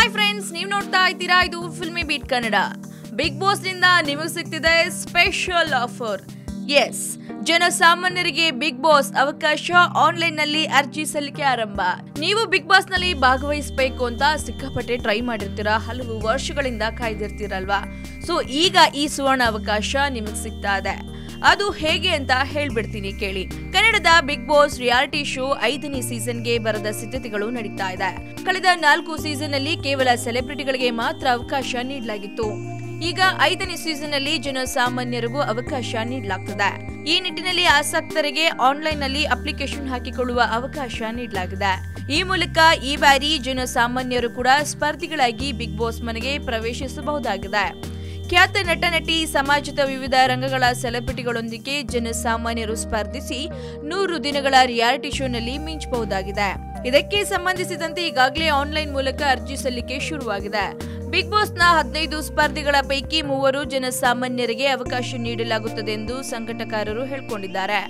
Hi friends, ನೀವು ನೋಡ್ತಾ ಇದ್ದೀರಾ ಇದು Filmi beat Kannada. Bigg Boss ನಿಂದ ನಿಮಗೆ ಸಿಗ್ತಿದೆ ಸ್ಪೆಷಲ್ ಆಫರ್. ಎಸ್, ಜನಸಾಮಾನ್ಯರಿಗೆ ಬಿಗ್ ಬಾಸ್ ಅವಕಾಶ. ಆನ್ಲೈನ್ ನಲ್ಲಿ ಅರ್ಜಿ ಸಲ್ಲಿಕೆ ಆರಂಭ. ನೀವು ಬಿಗ್ ಬಾಸ್ ನಲ್ಲಿ ಭಾಗವಹಿಸಬೇಕು ಅಂತ ಸಿಕ್ಕಾಪಟ್ಟೆ ಟ್ರೈ ಮಾಡಿರ್ತೀರಾ, ಹಲವು ವರ್ಷಗಳಿಂದ ಕಾಯ್ದಿರ್ತೀರಲ್ವಾ. ಸೊ ಈಗ ಈ ಸುವರ್ಣ ಅವಕಾಶ ನಿಮಗೆ ಸಿಗ್ತಾ ಇದೆ. ಅದು ಹೇಗೆ ಅಂತ ಹೇಳ್ಬಿಡ್ತೀನಿ ಕೇಳಿ. ಕನ್ನಡದ ಬಿಗ್ ಬಾಸ್ ರಿಯಾಲಿಟಿ ಶೋ 5ನೇ ಸೀಸನ್ಗೆ ಬರದ ಸಿದ್ಧತೆಗಳು ನಡೀತಾ ಇದೆ. ಕಳೆದ 4 ಸೀಸನ್ ನಲ್ಲಿ ಕೇವಲ ಸೆಲೆಬ್ರಿಟಿಗಳಿಗೆ ಮಾತ್ರ ಅವಕಾಶ ನೀಡಲಾಗಿತ್ತು. ಈಗ 5ನೇ ಸೀಸನ್ ನಲ್ಲಿ ಜನಸಾಮಾನ್ಯರಿಗೂ ಅವಕಾಶ ನೀಡಲಾಗ್ತದೆ. ಈ ನಿಟ್ಟಿನಲ್ಲಿ ಆಸಕ್ತರಿಗೆ ಆನ್ಲೈನ್ ನಲ್ಲಿ ಅಪ್ಲಿಕೇಶನ್ ಹಾಕಿಕೊಳ್ಳುವ ಅವಕಾಶ ನೀಡಲಾಗಿದೆ. ಈ ಮೂಲಕ ಈ ಬಾರಿ ಜನಸಾಮಾನ್ಯರು ಕೂಡ ಸ್ಪರ್ಧಿಗಳಾಗಿ ಬಿಗ್ ಬಾಸ್ ಮನೆಗೆ ಪ್ರವೇಶಿಸಬಹುದಾಗಿದೆ. ಖ್ಯಾತ ನಟ ನಟಿ, ಸಮಾಜದ ವಿವಿಧ ರಂಗಗಳ ಸೆಲೆಬ್ರಿಟಿಗಳೊಂದಿಗೆ ಜನಸಾಮಾನ್ಯರು ಸ್ಪರ್ಧಿಸಿ 100 ದಿನಗಳ ರಿಯಾಲಿಟಿ ಶೋನಲ್ಲಿ ಮಿಂಚಬಹುದಾಗಿದೆ. ಇದಕ್ಕೆ ಸಂಬಂಧಿಸಿದಂತೆ ಈಗಾಗಲೇ ಆನ್ಲೈನ್ ಮೂಲಕ ಅರ್ಜಿ ಸಲ್ಲಿಕೆ ಶುರುವಾಗಿದೆ. ಬಿಗ್ ಬಾಸ್ನ 15 ಸ್ಪರ್ಧಿಗಳ ಪೈಕಿ 3 ಜನಸಾಮಾನ್ಯರಿಗೆ ಅವಕಾಶ ನೀಡಲಾಗುತ್ತದೆ ಎಂದು ಸಂಘಟಕರು ಹೇಳಿಕೊಂಡಿದ್ದಾರೆ.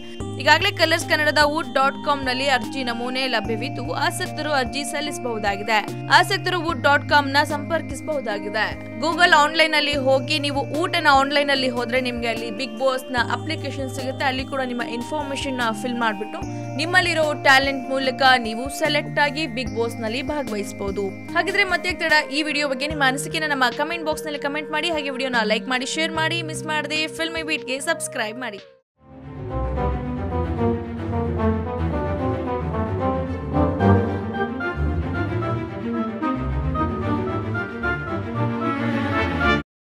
ಈಗಾಗಲೇ ಕಲರ್ಸ್ ಕನ್ನಡದ wood.com ನಲ್ಲಿ ಅರ್ಜಿ ನಮೂನೆ ಲಭ್ಯವಿದ್ದು ಆಸಕ್ತರು ಅರ್ಜಿ ಸಲ್ಲಿಸಬಹುದಾಗಿದೆ. ಆಸಕ್ತರು wood.com ನ ಸಂಪರ್ಕಿಸಬಹುದಾಗಿದೆ. ಗೂಗಲ್ ಆನ್ಲೈನ್ ಅಲ್ಲಿ ಹೋಗಿ ನೀವು ಊಟನ ಆನ್ಲೈನ್ ಅಲ್ಲಿ ಹೋದ್ರೆ ನಿಮ್ಗೆ ಅಲ್ಲಿ ಬಿಗ್ ಬಾಸ್ ನ ಅಪ್ಲಿಕೇಶನ್ ಸಿಗುತ್ತೆ. ಅಲ್ಲಿ ಕೂಡ ನಿಮ್ಮ ಇನ್ಫಾರ್ಮೇಶನ್ ನ ಫಿಲ್ ಮಾಡ್ಬಿಟ್ಟು ನಿಮ್ಮಲ್ಲಿರೋ ಟ್ಯಾಲೆಂಟ್ ಮೂಲಕ ನೀವು ಸೆಲೆಕ್ಟ್ ಆಗಿ ಬಿಗ್ ಬಾಸ್ ನಲ್ಲಿ ಭಾಗವಹಿಸಬಹುದು. ಹಾಗಿದ್ರೆ ಮತ್ತೆ ತಡ, ಈ ವಿಡಿಯೋ ಬಗ್ಗೆ ನಿಮ್ಮ ಅನಿಸಿಕೆನ ನಮ್ಮ ಕಮೆಂಟ್ ಬಾಕ್ಸ್ ನಲ್ಲಿ ಕಮೆಂಟ್ ಮಾಡಿ. ಹಾಗೆ ವಿಡಿಯೋನ ಲೈಕ್ ಮಾಡಿ, ಶೇರ್ ಮಾಡಿ, ಮಿಸ್ ಮಾಡದೆ ಫಿಲ್ಮಿ ಬೀಟ್ಗೆ ಸಬ್ಸ್ಕ್ರೈಬ್ ಮಾಡಿ.